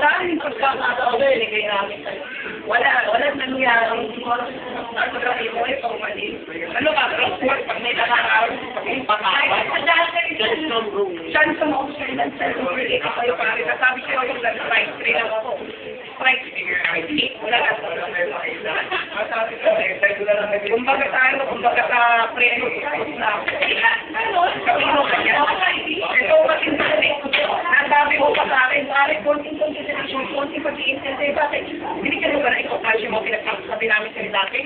Daming pagkakataon na binigay namin. Wala nangyari. Ano ka rin mo eh, pag mali. Ano ka, transport, pag may nakakaraw, pag-aawat. Chance mo kung sa'yo lang sa'yo, hindi ka kayo pare. Sabi ko yung strike 3 lang ako. Strike 3, wala ka sa kumbaga sa preno, na kapino ka niya. Ito kasi nasabi mo pa sa akin, pare, konting consideration, konting pag-iintindi, bakit? Hindi ka naman ikaw-passion mo pinagsasabi namin sa'yo dati.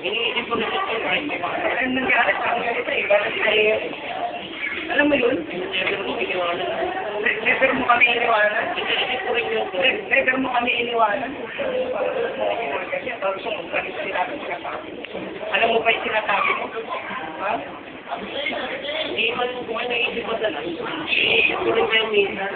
Iniisip ko na ito, right? Ano nangyari sa akin ganito eh, bakit kayo? Alam mo yun? Never mo kami iniwanan. Never mo kami iniwanan. Alam mo ba yung sinasabi mo? Ha? Hindi man mo kung ano naisip mo talaga. Tuloy ba yung minsan?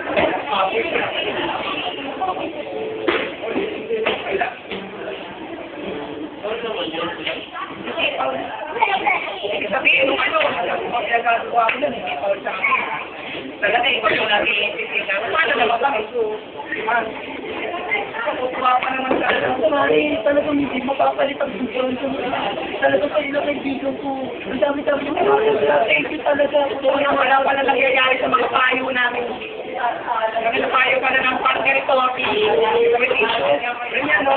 Sabihin mo ano, magagagawa ko lang, hindi pa sa akin. Talaga iba ko natin iisipin. Paano naman lang ito? Kukuha pa naman sa alam. Mari, talagang hindi mapapalit ang bigyan ko. Talagang kayo na kaibigan ko. Ang dami-dami ng thank you talaga. Ito na wala pala nangyayari sa mga payo namin. Mga payo pala ng partner ito. Ganyan, no?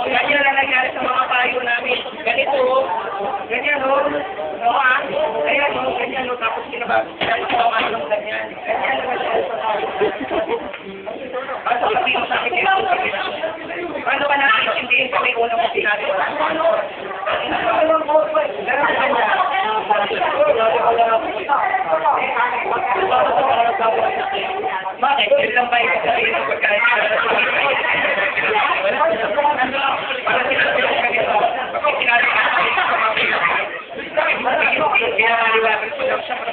Ganyan na nangyari sa mga payo namin. Ganito, ganyan, no? No, ha? Ayan, no? Ganyan, no? Tapos kinabas. Ganyan, no? Ganyan. Ganyan naman siya. Basta sabihin sa akin, paano ba nakakaintindihin kami unang mo sinabi? Bakit? Yun lang ba yung sabihin ng pagkain? Para sinabi ko ganito. Sinabi ko kaya naliwagan ko lang siya para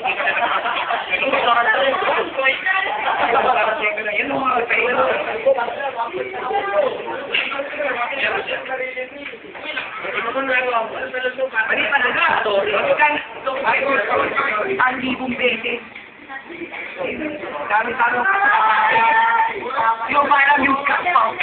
kita na yan ang mga kayo. Mali pa na nga. Ang libong beses. Dami-dami yung parang yung kapal.